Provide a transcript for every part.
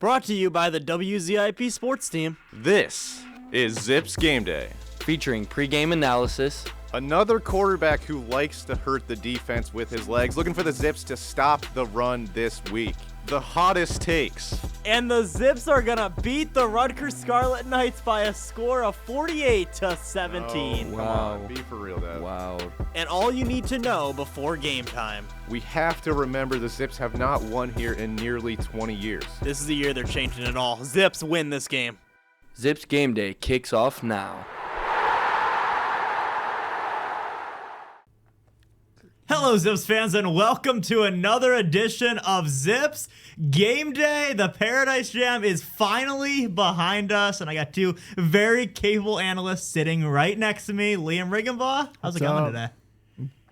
Brought to you by the WZIP sports team. This is Zip's Game Day. Featuring pregame analysis. Another quarterback who likes to hurt the defense with his legs, looking for the Zips to stop the run this week. The hottest takes. And the Zips are going to beat the Rutgers Scarlet Knights by a score of 48-17. Oh, come on, be for real, Dad. Wow. And all you need to know before game time. We have to remember the Zips have not won here in nearly 20 years. This is the year they're changing it all. Zips win this game. Zips Game Day kicks off now. Hello, Zips fans, and welcome to another edition of Zips Game Day. The Paradise Jam is finally behind us, and I got two very capable analysts sitting right next to me. Liam Riggenbaugh, how's it going today?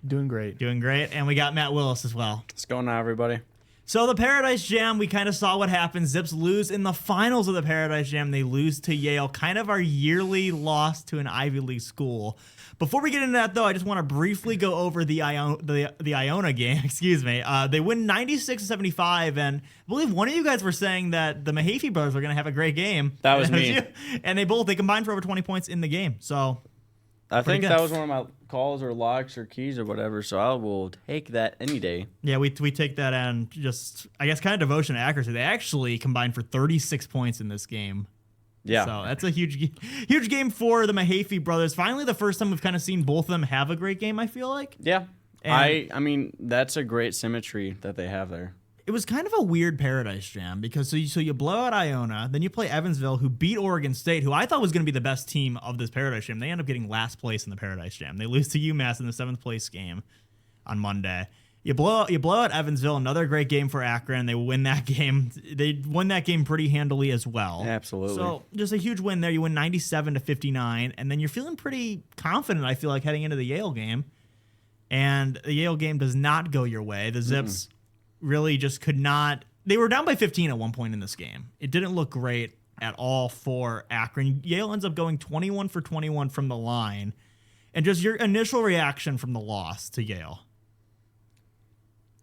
Doing great. Doing great, and we got Matt Willis as well. What's going on, everybody? So the Paradise Jam, we kind of saw what happened. Zips lose in the finals of the Paradise Jam. They lose to Yale, kind of our yearly loss to an Ivy League school. Before we get into that, though, I just want to briefly go over the Iona game. Excuse me. They win 96-75, and I believe one of you guys were saying that the Mahaffey brothers are going to have a great game. That was me. And they combined for over 20 points in the game. So I think good. that was one of my calls or locks or keys or whatever, so I will take that any day. Yeah, we take that and just, I guess, kind of devotion to accuracy. They actually combined for 36 points in this game. Yeah. So that's a huge game for the Mahaffey brothers. Finally, the first time we've kind of seen both of them have a great game, I feel like. Yeah. And I mean, that's a great symmetry that they have there. it was kind of a weird Paradise Jam because so you blow out Iona, then you play Evansville, who beat Oregon State, who I thought was going to be the best team of this Paradise Jam. They end up getting last place in the Paradise Jam. They lose to UMass in the 7th place game on Monday. You blow out Evansville, another great game for Akron. They win that game. They won that game pretty handily as well. Absolutely. So just a huge win there. You win 97-59, and then you're feeling pretty confident, I feel like, heading into the Yale game. And the Yale game does not go your way. The Zips really just could not. They were down by 15 at one point in this game. It didn't look great at all for Akron. Yale ends up going 21 for 21 from the line. And just your initial reaction from the loss to Yale.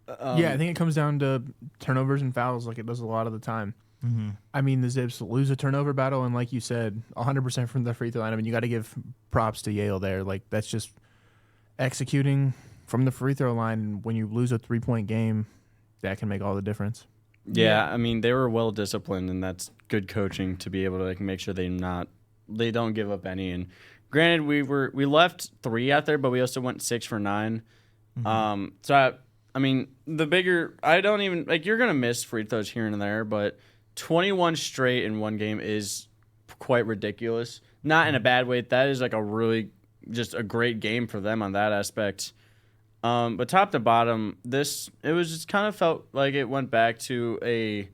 Yeah, I think it comes down to turnovers and fouls like it does a lot of the time. Mm-hmm. I mean, the Zips lose a turnover battle, and like you said, 100% from the free throw line. I mean, you got to give props to Yale there. Like, that's just executing from the free throw line. When you lose a 3-point game, that can make all the difference. Yeah, I mean, they were well disciplined, and that's good coaching to be able to make sure they don't give up any. And granted, we left 3 out there, but we also went 6 for 9. So I mean, I don't even, you're going to miss free throws here and there, but 21 straight in one game is quite ridiculous. Not in a bad way. That is just a great game for them on that aspect. But top to bottom, it was just kind of felt like it went back to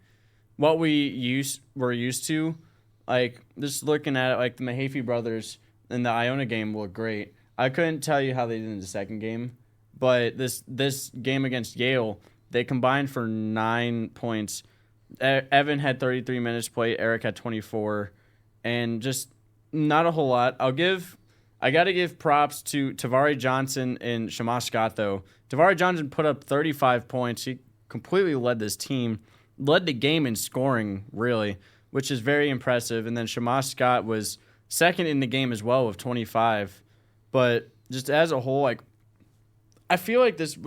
what we were used to. Like, just looking at it, the Mahaffey brothers in the Iona game looked great. I couldn't tell you how they did in the second game. But this game against Yale, they combined for 9 points. Evan had 33 minutes played. Eric had 24, and just not a whole lot. I got to give props to Tavari Johnson and Shamash Scott though. Tavari Johnson put up 35 points. He completely led this team, led the game in scoring really, which is very impressive. And then Shamash Scott was second in the game as well with 25. But just as a whole, I feel like this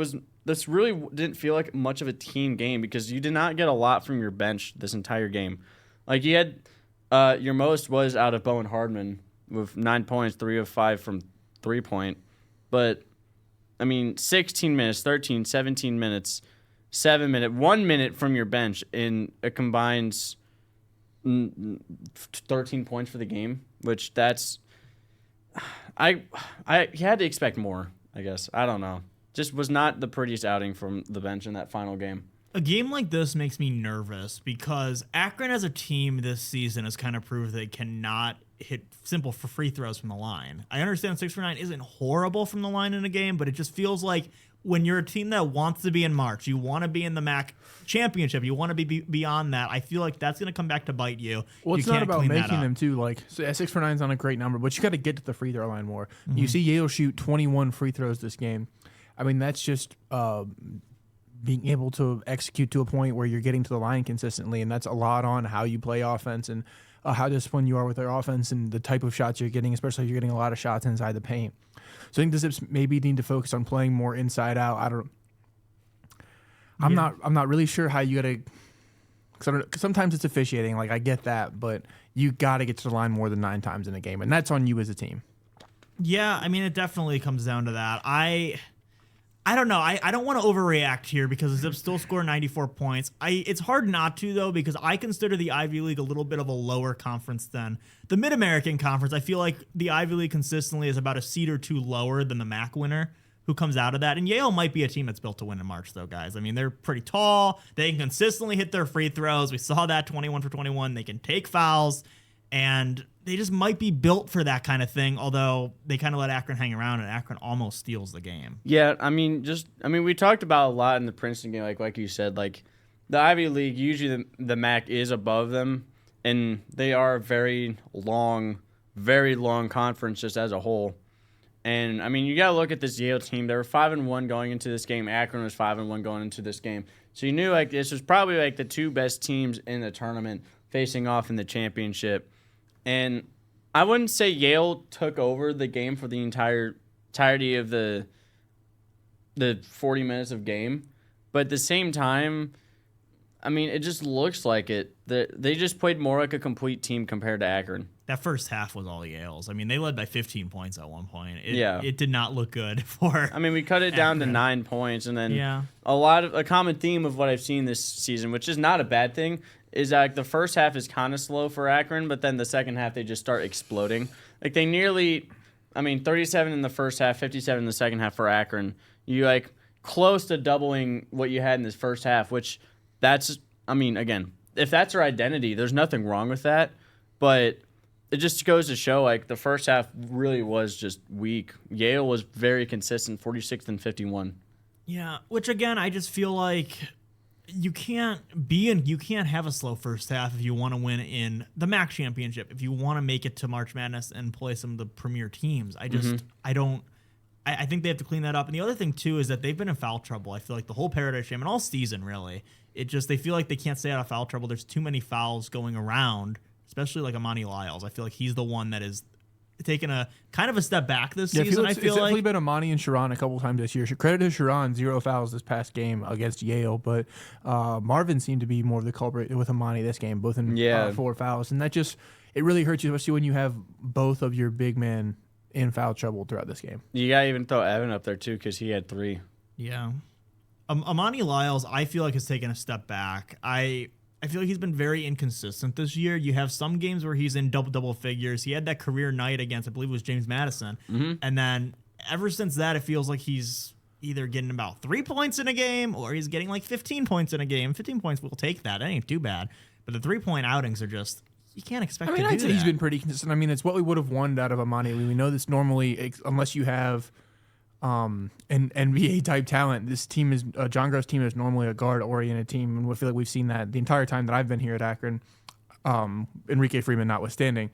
really didn't feel like much of a team game because you did not get a lot from your bench this entire game. You had your most was out of Bowen Hardman with 9 points, 3 of 5 from 3-point. But, 16 minutes, 13, 17 minutes, 7 minutes, 1 minute from your bench, and it combines 13 points for the game, which that's I had to expect more, I guess. I don't know. Just was not the prettiest outing from the bench in that final game. A game like this makes me nervous because Akron as a team this season has kind of proved they cannot hit simple for free throws from the line. I understand 6 for 9 isn't horrible from the line in a game, but it just feels like when you're a team that wants to be in March, you want to be in the MAC championship, you want to be beyond that. I feel like that's going to come back to bite you. Well, it's you not can't about clean that making up. them too. 6 for 9 is not a great number, but you got to get to the free throw line more. You see Yale shoot 21 free throws this game. That's just being able to execute to a point where you're getting to the line consistently, and that's a lot on how you play offense and how disciplined you are with their offense and the type of shots you're getting, especially if you're getting a lot of shots inside the paint. So I think the Zips maybe need to focus on playing more inside out. I'm not really sure how you gotta. Cause sometimes it's officiating, like I get that, but you got to get to the line more than 9 times in a game, and that's on you as a team. Yeah, I mean, it definitely comes down to that. I don't know. I don't want to overreact here because the Zips still score 94 points. It's hard not to, though, because I consider the Ivy League a little bit of a lower conference than the Mid-American Conference. I feel like the Ivy League consistently is about a seed or two lower than the MAC winner who comes out of that. And Yale might be a team that's built to win in March, though, guys. I mean, they're pretty tall. They can consistently hit their free throws. We saw that 21 for 21. They can take fouls. And they just might be built for that kind of thing, although they kind of let Akron hang around, and Akron almost steals the game. Yeah, I mean, we talked about a lot in the Princeton game, like you said, like the Ivy League, usually the MAC is above them, and they are a very long conference just as a whole. And, I mean, you got to look at this Yale team. They were 5-1 going into this game. Akron was 5-1 going into this game. So you knew, like, this was probably, like, the 2 best teams in the tournament facing off in the championship. And I wouldn't say Yale took over the game for the entirety of the 40 minutes of game. But at the same time, I mean, it just looks like it. They just played more like a complete team compared to Akron. That first half was all Yale's. I mean, they led by 15 points at one point. Yeah. It did not look good for I mean, we cut it down to 9 points. And then a common theme of what I've seen this season, which is not a bad thing, is like the first half is kind of slow for Akron, but then the second half they just start exploding. Like they 37 in the first half, 57 in the second half for Akron. You like close to doubling what you had in this first half, which again, if that's your identity, there's nothing wrong with that. But it just goes to show like the first half really was just weak. Yale was very consistent, 46th and 51. Yeah, which again, I just feel like you can't have a slow first half if you want to win in the MAC championship, if you want to make it to March Madness and play some of the premier teams. I think they have to clean that up. And the other thing too is that they've been in foul trouble. I feel like the whole Paradise Jam and all season really, they feel like they can't stay out of foul trouble. There's too many fouls going around, especially like Amani Lyles. I feel like he's the one that is taken a kind of a step back this season. It's definitely been Amani and Sharon a couple times this year. Credit to Sharon, 0 fouls this past game against Yale, but Marvin seemed to be more of the culprit with Amani this game, both in 4 fouls, and that just it really hurts you, especially when you have both of your big men in foul trouble throughout this game. You gotta even throw Evan up there too because he had 3. Yeah, Amani Lyles, I feel like has taken a step back. I feel like he's been very inconsistent this year. You have some games where he's in double figures. He had that career night against, I believe it was James Madison. Mm-hmm. And then ever since that, it feels like he's either getting about 3 points in a game or he's getting like 15 points in a game. 15 points, we'll take that. It ain't too bad. But the 3-point outings are just, you can't expect to do that. I'd say he's been pretty consistent. I mean, it's what we would have wanted out of Amani. We know this normally, unless you have an NBA-type talent, this team is John Gross' team is normally a guard-oriented team, and we feel like we've seen that the entire time that I've been here at Akron, Enrique Freeman notwithstanding.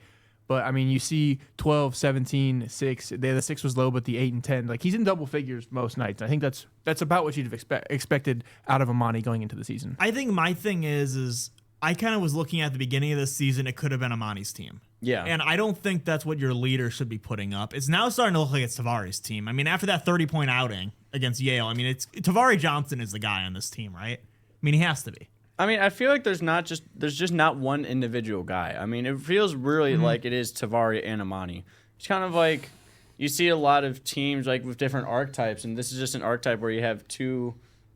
But, I mean, you see 12, 17, 6. The 6 was low, but the 8 and 10. Like, he's in double figures most nights. I think that's about what you'd have expected out of Amani going into the season. I think my thing is I kind of was looking at the beginning of this season, it could have been Amani's team. Yeah. And I don't think that's what your leader should be putting up. It's now starting to look like it's Tavari's team. I mean, after that 30-point outing against Yale, I mean, Tavari Johnson is the guy on this team, right? I mean, he has to be. I mean, I feel like there's just not one individual guy. I mean, it feels really like it is Tavari and Amani. It's kind of like you see a lot of teams like with different archetypes, and this is just an archetype where you have 2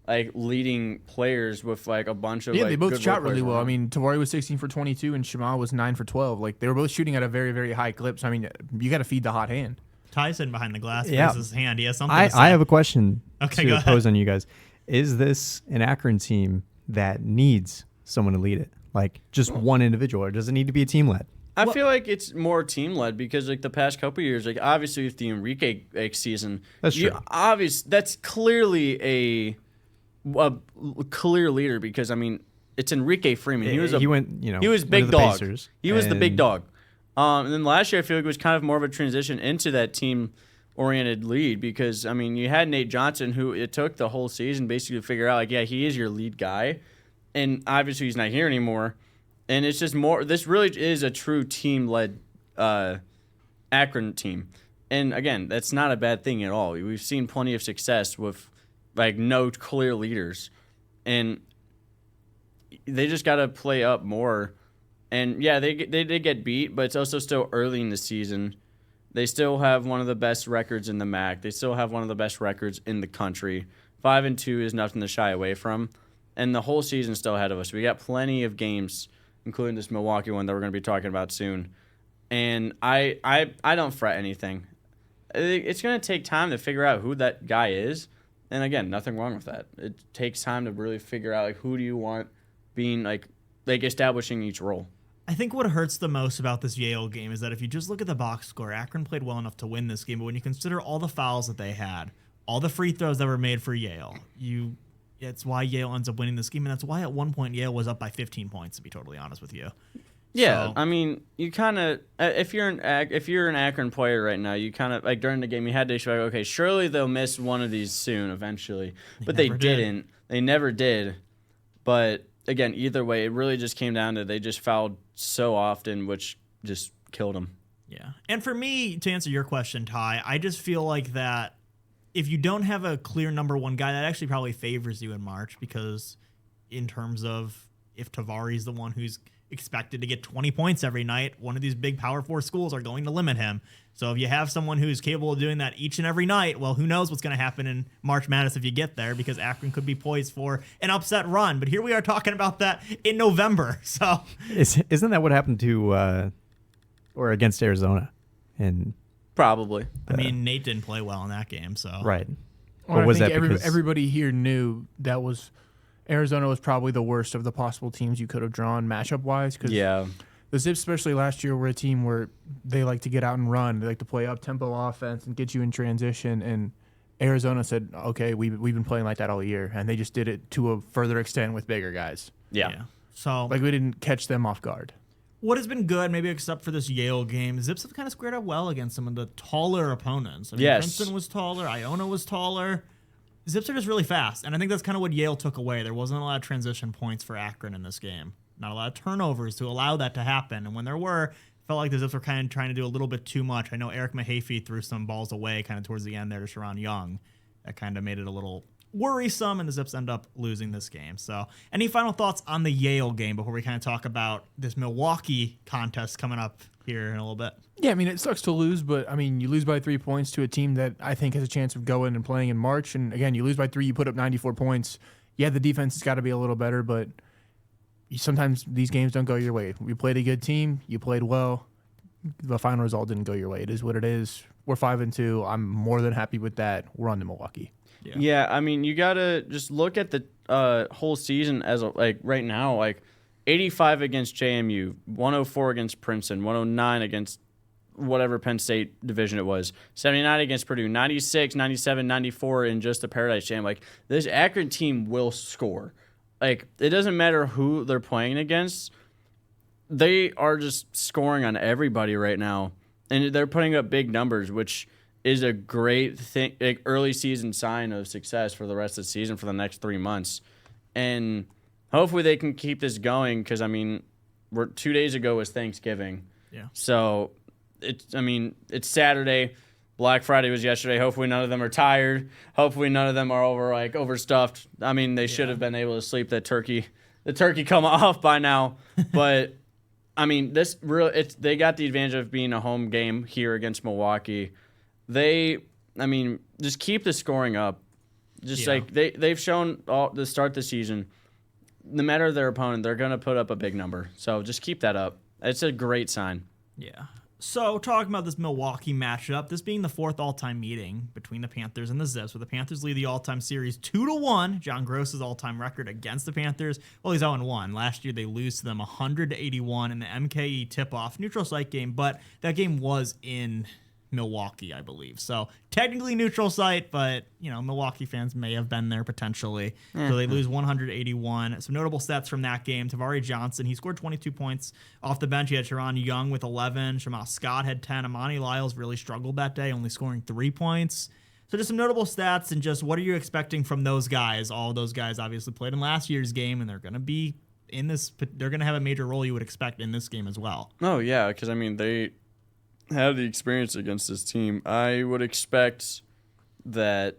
like leading players with like a bunch of they both good shot role really well. around. I mean, Tavari was 16 for 22 and Shema was 9 for 12. Like they were both shooting at a very, very high clip. So I mean, you got to feed the hot hand. Tyson behind the glass Yeah. raises his hand. He has something to say. I have a question Okay, go to ahead. pose on you guys. Is this an Akron team that needs someone to lead it? Like just one individual, or does it need to be a team led? I feel like it's more team led because like the past couple of years, like obviously with the Enrique season, That's true. That's clearly a clear leader because I mean it's Enrique Freeman. He was he went big the dog. Pacers, He was the big and dog. And then last year I feel like it was kind of more of a transition into that team oriented lead because, I mean, you had Nate Johnson, who it took the whole season basically to figure out, like, yeah, he is your lead guy. And obviously he's not here anymore. And it's just more, this really is a true team-led Akron team. And again, that's not a bad thing at all. We've seen plenty of success with, like, no clear leaders. And they just got to play up more. And, yeah, they did get beat, but it's also still early in the season. They still have one of the best records in the MAC. They still have one of the best records in the country. 5-2 is nothing to shy away from. And the whole season's still ahead of us. We got plenty of games, including this Milwaukee one that we're going to be talking about soon. And I don't fret anything. It's going to take time to figure out who that guy is. And, again, nothing wrong with that. It takes time to really figure out, like, who do you want being, like establishing each role. I think what hurts the most about this Yale game is that if you just look at the box score, Akron played well enough to win this game, but when you consider all the fouls that they had, all the free throws that were made for Yale, it's why Yale ends up winning this game, and that's why at one point Yale was up by 15 points, to be totally honest with you. Yeah, So, I mean, you kind of if you're an Akron player right now, you kind of like during the game you had to show, okay, surely they'll miss one of these soon eventually, but they never did. didn't. They never did. But again, either way, it really just came down to they just fouled so often, which just killed them. Yeah. And for me, to answer your question, Ty, I just feel like that if you don't have a clear number one guy, that actually probably favors you in March because in terms of if Tavari's the one who's expected to get 20 points every night, one of these big Power 4 schools are going to limit him. So if you have someone who's capable of doing that each and every night, well, who knows what's going to happen in March Madness if you get there because Akron could be poised for an upset run. But here we are talking about that in November. So Isn't that what happened to or against Arizona? And Probably. I mean, Nate didn't play well in that game. So right. Well, Or was I think that because everybody here knew that was Arizona was probably the worst of the possible teams you could have drawn matchup wise. Cause Yeah. the Zips, especially last year, were a team where they like to get out and run. They like to play up tempo offense and get you in transition. And Arizona said, "Okay, we've been playing like that all year," and they just did it to a further extent with bigger guys. Yeah. So Like we didn't catch them off guard. what has been good, maybe except for this Yale game, Zips have kind of squared up well against some of the taller opponents. I mean, Yes. Princeton was taller, Iona was taller. Zips are just really fast, and I think that's kind of what Yale took away. There wasn't a lot of transition points for Akron in this game. Not a lot of turnovers to allow that to happen, and when there were, it felt like the Zips were kind of trying to do a little bit too much. I know Eric Mahaffey threw some balls away kind of towards the end there to Sharon Young. That kind of made it a little worrisome, and the Zips end up losing this game. So any final thoughts on the Yale game before we kind of talk about this Milwaukee contest coming up here in a little bit? Yeah, I mean, it sucks to lose, but I mean, you lose by 3 points to a team that I think has a chance of going and playing in March. And again, you lose by 3, you put up 94 points. Yeah, the defense has got to be a little better, but sometimes these games don't go your way. We played a good team, you played well. The final result didn't go your way. It is what it is. We're 5-2. I'm more than happy with that. We're on to Milwaukee. Yeah, I mean, you gotta just look at the whole season as right now, like 85 against JMU, 104 against Princeton, 109 against whatever Penn State division it was, 79 against Purdue, 96, 97, 94 in just the Paradise Jam. Like, this Akron team will score. Like, it doesn't matter who they're playing against. They are just scoring on everybody right now, and they're putting up big numbers, which is a great thing, like early season sign of success for the rest of the season for the next 3 months. And hopefully they can keep this going because, I mean, 2 days ago was Thanksgiving. Yeah. So, it's Saturday. Black Friday was yesterday. Hopefully none of them are tired. Hopefully none of them are overstuffed. I mean, they should have been able to sleep the turkey come off by now. But, I mean, they got the advantage of being a home game here against Milwaukee. Just keep the scoring up. They've shown all to start the season, no matter their opponent, they're going to put up a big number. So just keep that up. It's a great sign. Yeah. So talking about this Milwaukee matchup, this being the 4th all-time meeting between the Panthers and the Zips, where the Panthers lead the all-time series 2-1. John Gross's all-time record against the Panthers, well, he's 0-1. Last year they lose to them 100-81 in the MKE tip-off neutral site game, but that game was in Milwaukee, I believe. So technically neutral site, but Milwaukee fans may have been there potentially. So they lose 181. Some notable stats from that game: Tavari Johnson, he scored 22 points off the bench. He had Sharon Young with 11. Shamal Scott had 10. Amani Lyles really struggled that day, only scoring 3 points. So just some notable stats, and just what are you expecting from those guys? All of those guys obviously played in last year's game, and they're going to be in this. They're going to have a major role you would expect in this game as well. Oh yeah, because I mean they have the experience against this team. I would expect that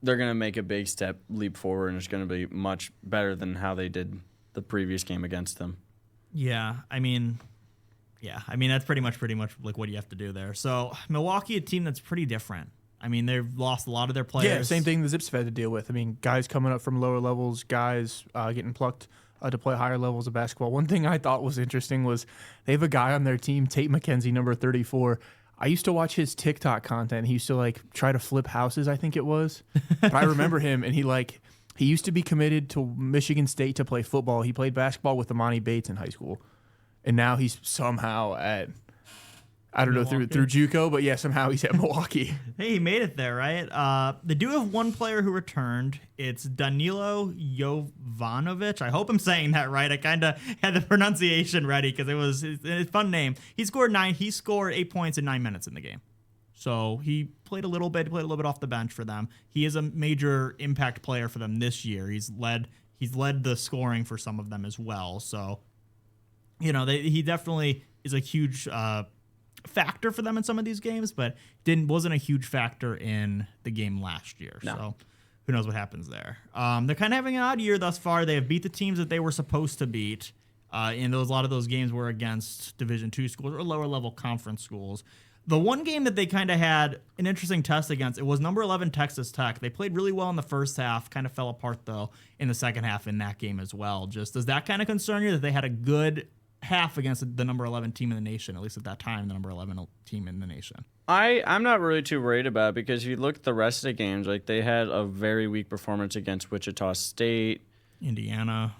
they're going to make a big leap forward, and it's going to be much better than how they did the previous game against them. Yeah, I mean that's pretty much like what you have to do there. So Milwaukee, a team that's pretty different. I mean, they've lost a lot of their players. Yeah, same thing the Zips have had to deal with. I mean, guys coming up from lower levels, guys getting plucked to play higher levels of basketball. One thing I thought was interesting was they have a guy on their team, Tate McKenzie, number 34. I used to watch his TikTok content. He used to try to flip houses, I think it was. But I remember him, and he used to be committed to Michigan State to play football. He played basketball with Amani Bates in high school, and now he's somehow at, I don't know, through JUCO, but yeah, somehow he's at Milwaukee. Hey, he made it there, right? They do have one player who returned. It's Danilo Jovanovic. I hope I'm saying that right. I kind of had the pronunciation ready because it's a fun name. He scored 8 points in 9 minutes in the game. So he played a little bit off the bench for them. He is a major impact player for them this year. He's led the scoring for some of them as well. So, he definitely is a huge factor for them in some of these games, but wasn't a huge factor in the game last year. No. So who knows what happens there. They're kind of having an odd year thus far. They have beat the teams that they were supposed to beat. And a lot of those games were against Division II schools or lower level conference schools. The one game that they kind of had an interesting test against, it was number 11 Texas Tech. They played really well in the first half, kind of fell apart though in the second half in that game as well. Just does that kind of concern you that they had a good half against the number 11 team in the nation, at least at that time, the number 11 team in the nation? I'm not really too worried about it because if you look at the rest of the games, they had a very weak performance against Wichita State, Indiana.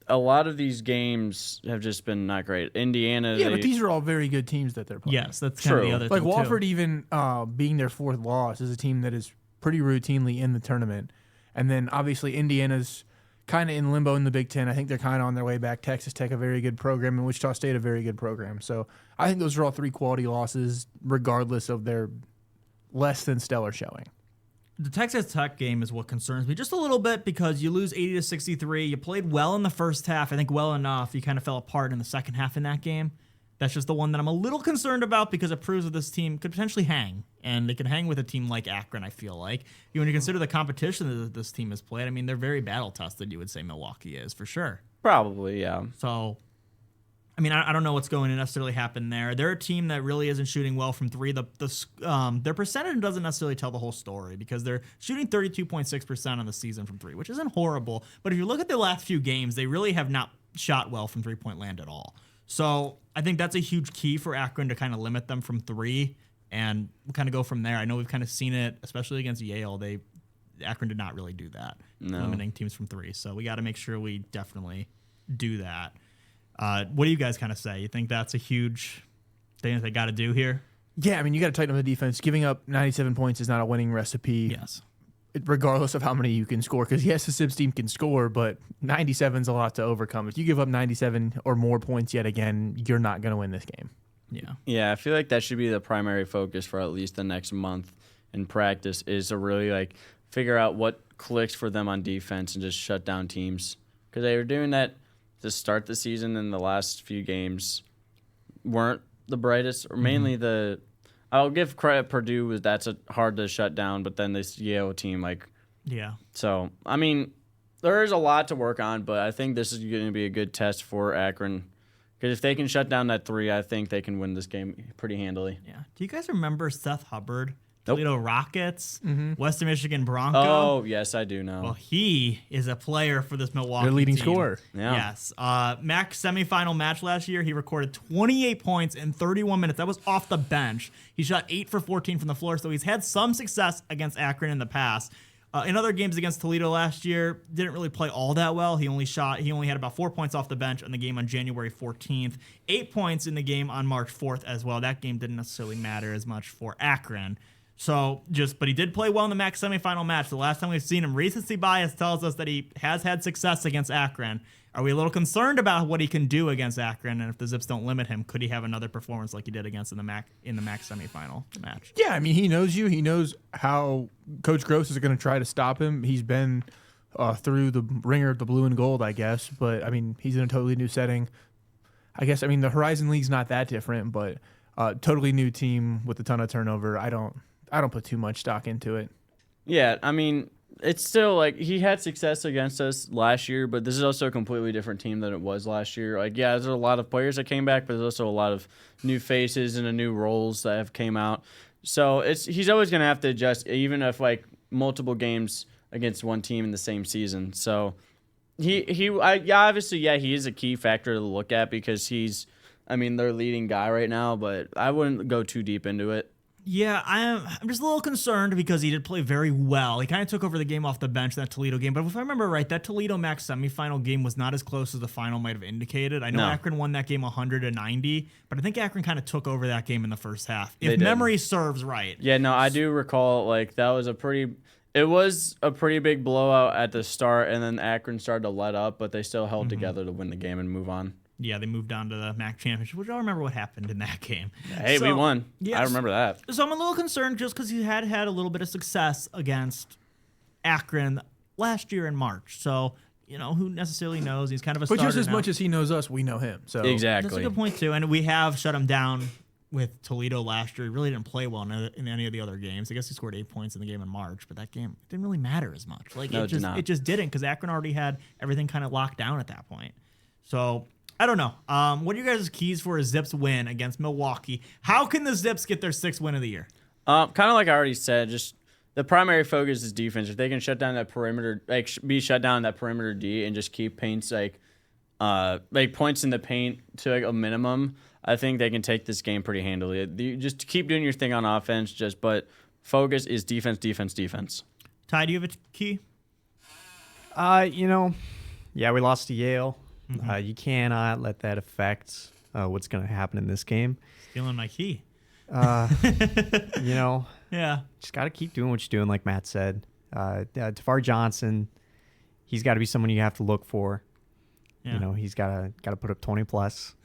A lot of these games have just been not great. Indiana. Yeah, but these are all very good teams that they're playing. Yes, that's kind of the other thing. Wofford, too. even being their fourth loss, is a team that is pretty routinely in the tournament. And then obviously Indiana's kind of in limbo in the Big Ten. I think they're kind of on their way back. Texas Tech, a very good program, and Wichita State, a very good program. So I think those are all 3 quality losses, regardless of their less than stellar showing. The Texas Tech game is what concerns me just a little bit because you lose 80-63. You played well in the first half, I think well enough. You kind of fell apart in the second half in that game. That's just the one that I'm a little concerned about because it proves that this team could potentially hang, and they can hang with a team like Akron, I feel like. When you consider the competition that this team has played, I mean, they're very battle-tested, you would say Milwaukee is, for sure. Probably, yeah. So, I mean, I don't know what's going to necessarily happen there. They're a team that really isn't shooting well from 3. Their percentage doesn't necessarily tell the whole story because they're shooting 32.6% on the season from 3, which isn't horrible. But if you look at their last few games, they really have not shot well from 3-point land at all. So I think that's a huge key for Akron to kind of limit them from 3 and kind of go from there. I know we've kind of seen it, especially against Yale. Akron did not really do that, limiting teams from 3. So we got to make sure we definitely do that. What do you guys kind of say? You think that's a huge thing that they got to do here? Yeah, I mean, you got to tighten up the defense. Giving up 97 points is not a winning recipe. Yes. Regardless of how many you can score. Because, yes, the Zips team can score, but 97 is a lot to overcome. If you give up 97 or more points yet again, you're not going to win this game. Yeah. Yeah, I feel like that should be the primary focus for at least the next month in practice is to really, figure out what clicks for them on defense and just shut down teams. Because they were doing that to start the season, and the last few games weren't the brightest, or mainly I'll give credit Purdue, that's hard to shut down, but then this Yale team, Yeah. So, I mean, there is a lot to work on, but I think this is going to be a good test for Akron. Because if they can shut down that 3, I think they can win this game pretty handily. Yeah. Do you guys remember Seth Hubbard? Nope. Toledo Rockets, Western Michigan Bronco. Oh, yes, I do know. Well, he is a player for this Milwaukee Their leading team. scorer. Yeah. Yes. MAC semifinal match last year, he recorded 28 points in 31 minutes. That was off the bench. He shot 8 for 14 from the floor, so he's had some success against Akron in the past. In other games against Toledo last year, didn't really play all that well. He only had about 4 points off the bench in the game on January 14th, 8 points in the game on March 4th as well. That game didn't necessarily matter as much for Akron. But he did play well in the MAC semifinal match. The last time we've seen him, recency bias tells us that he has had success against Akron. Are we a little concerned about what he can do against Akron? And if the Zips don't limit him, could he have another performance like he did against in the MAC semifinal match? Yeah, I mean, he knows you. He knows how Coach Gross is going to try to stop him. He's been through the ringer of the blue and gold, I guess. But, I mean, he's in a totally new setting. I guess, I mean, the Horizon League's not that different, but totally new team with a ton of turnover. I don't put too much stock into it. Yeah, I mean, it's still like he had success against us last year, but this is also a completely different team than it was last year. Like, yeah, there's a lot of players that came back, but there's also a lot of new faces and new roles that have came out. So he's always going to have to adjust, even if like multiple games against one team in the same season. So he is a key factor to look at because he's, I mean, their leading guy right now, but I wouldn't go too deep into it. Yeah, I'm just a little concerned because he did play very well. He kind of took over the game off the bench, that Toledo game. But if I remember right, that Toledo MAC semifinal game was not as close as the final might have indicated. I know Akron won that game 100-90, but I think Akron kind of took over that game in the first half, if memory serves right. Yeah, no, I do recall like that was it was a pretty big blowout at the start, and then Akron started to let up, but they still held together to win the game and move on. Yeah, they moved on to the MAC championship, which I remember what happened in that game. Hey, we won. Yes. I remember that. So I'm a little concerned just because he had a little bit of success against Akron last year in March. So, who necessarily knows? He's kind of a starter But just as now. much as he knows us, we know him. So exactly. That's a good point, too. And we have shut him down with Toledo last year. He really didn't play well in any of the other games. I guess he scored 8 points in the game in March, but that game didn't really matter as much. It just didn't because Akron already had everything kind of locked down at that point. So I don't know. What are you guys' keys for a Zips win against Milwaukee? How can the Zips get their 6th win of the year? Kind of like I already said, just the primary focus is defense. If they can shut down that perimeter, be shut down that perimeter D and just keep paints points in the paint to a minimum, I think they can take this game pretty handily. You just keep doing your thing on offense, but focus is defense, defense, defense. Ty, do you have a key? Yeah, we lost to Yale. You cannot let that affect what's going to happen in this game. Stealing my key. Yeah. Just got to keep doing what you're doing, like Matt said. Tafar Johnson, he's got to be someone you have to look for. Yeah. He's got to put up 20 plus.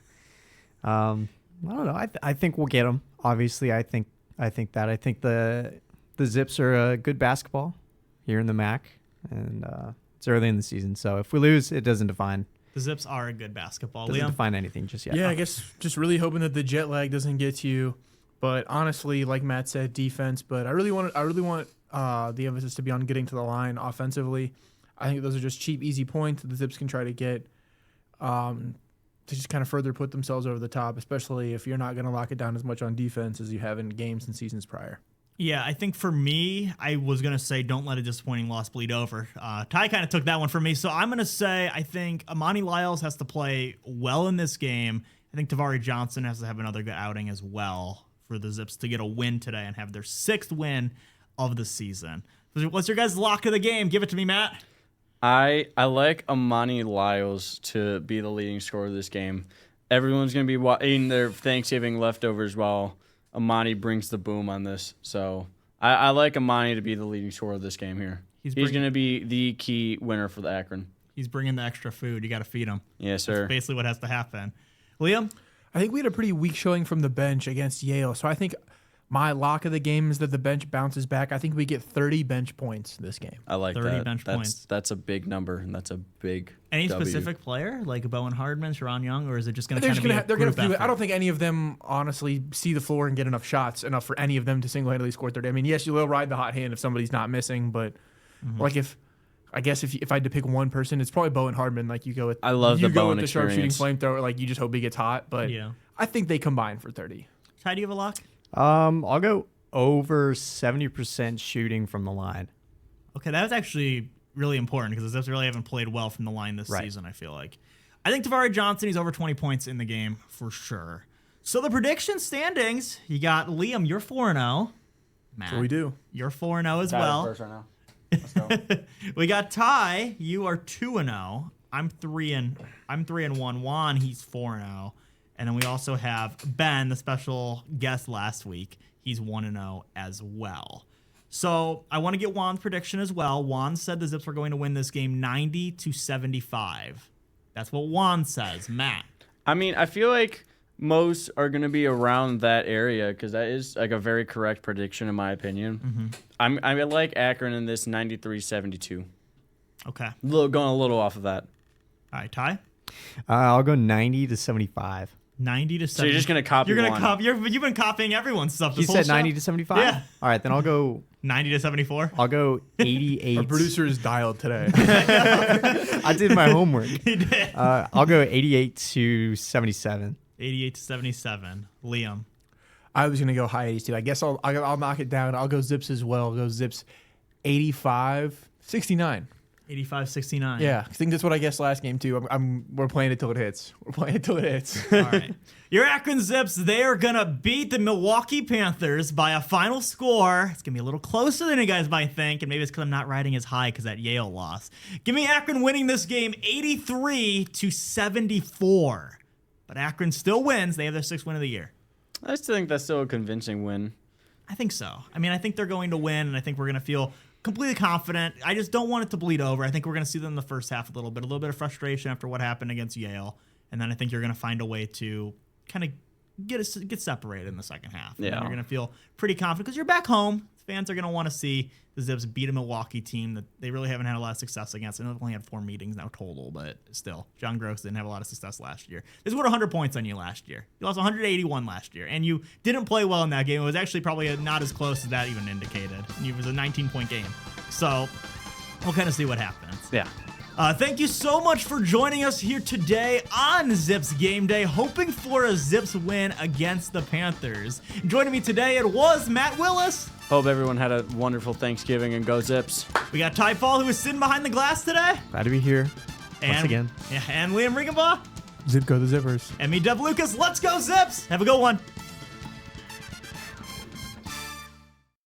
I don't know. I think we'll get him. Obviously, I think the Zips are a good basketball here in the MAC, and it's early in the season. So if we lose, it doesn't define. The Zips are a good basketball. Doesn't Liam? define anything just yet. Yeah, I guess just really hoping that the jet lag doesn't get to you. But honestly, like Matt said, defense. But I really want the emphasis to be on getting to the line offensively. I think those are just cheap, easy points that the Zips can try to get to just kind of further put themselves over the top, especially if you're not going to lock it down as much on defense as you have in games and seasons prior. Yeah, I think for me, I was going to say don't let a disappointing loss bleed over. Ty kind of took that one from me, so I'm going to say I think Amani Lyles has to play well in this game. I think Tavari Johnson has to have another good outing as well for the Zips to get a win today and have their 6th win of the season. What's your guys' lock of the game? Give it to me, Matt. I like Amani Lyles to be the leading scorer of this game. Everyone's going to be eating their Thanksgiving leftovers while Amani brings the boom on this. So I like Amani to be the leading scorer of this game here. He's going to be the key winner for the Akron. He's bringing the extra food. You got to feed him. Yes, sir. That's basically what has to happen. Liam? I think we had a pretty weak showing from the bench against Yale. So I think my lock of the game is that the bench bounces back. I think we get 30 bench points this game. I like 30 that. bench points. That's a big number, and that's a big Any W. specific player, like Bowen Hardman, Sharon Young, or is it just going to They're kind of be a going group to do it. effort? I don't think any of them honestly see the floor and get enough shots enough for any of them to single-handedly score 30. I mean, yes, you will ride the hot hand if somebody's not missing, but if I had to pick one person, it's probably Bowen Hardman. Like you go with, I love you the go Bowen with the sharpshooting experience. flamethrower. Like you just hope he gets hot, but Yeah. I think they combine for 30. Ty, do you have a lock? I'll go over 70% shooting from the line. Okay, that was actually really important because the Zips really haven't played well from the line this Right. season, I feel like. I think Tavari Johnson, he's over 20 points in the game for sure. So the prediction standings, you got Liam, you're 4-0. Matt, That's what we do. you're 4-0 as Got it well. first right now. We got Ty. You are 2-0. I'm 3-1. Juan, he's 4-0. And then we also have Ben, the special guest last week. He's 1-0 as well. So I want to get Juan's prediction as well. Juan said the Zips were going to win this game 90-75. That's what Juan says. Matt. I mean, I feel like most are going to be around that area because that is like a very correct prediction in my opinion. I like Akron in this 93-72. Okay. Going a little off of that. All right, Ty. I'll go 90-75. 90 to 70. So you're just gonna copy? You're gonna one. copy. You've been copying everyone's stuff. You This whole said show. 90-75? Yeah. All right, then I'll go 90 to 74. I'll go 88. Our producer is dialed today. I did my homework. He did. I'll go 88-77. 88 to 77. Liam. I was gonna go high 80s too. I guess I'll knock it down. I'll go Zips as well. I'll go Zips 85-69. 85-69. Yeah, I think that's what I guessed last game too. We're playing it till it hits. We're playing it till it hits. All right. Your Akron Zips, they are going to beat the Milwaukee Panthers by a final score. It's going to be a little closer than you guys might think, and maybe it's because I'm not riding as high because that Yale loss. Give me Akron winning this game 83-74. But Akron still wins. They have their 6th win of the year. I still think that's still a convincing win. I think so. I mean, I think they're going to win, and I think we're going to feel completely confident. I just don't want it to bleed over. I think we're going to see them in the first half a little bit of frustration after what happened against Yale, and then I think you're going to find a way to kind of get separated in the second half. And then Yeah. you're going to feel pretty confident because you're back home. Fans are going to want to see the Zips beat a Milwaukee team that they really haven't had a lot of success against. I know they've only had 4 meetings now total, but still, John Gross didn't have a lot of success last year. They scored 100 points on you last year. You lost 181 last year, and you didn't play well in that game. It was actually probably not as close as that even indicated. It was a 19-point game. So we'll kind of see what happens. Yeah. Thank you so much for joining us here today on Zips Game Day, hoping for a Zips win against the Panthers. Joining me today, it was Matt Willis. Hope everyone had a wonderful Thanksgiving and go Zips. We got Ty Fall, who is sitting behind the glass today. Glad to be here. And, Once again. Yeah, and Liam Riggenbaugh. Zip go the Zippers. And me, Deb Lucas. Let's go, Zips. Have a good one.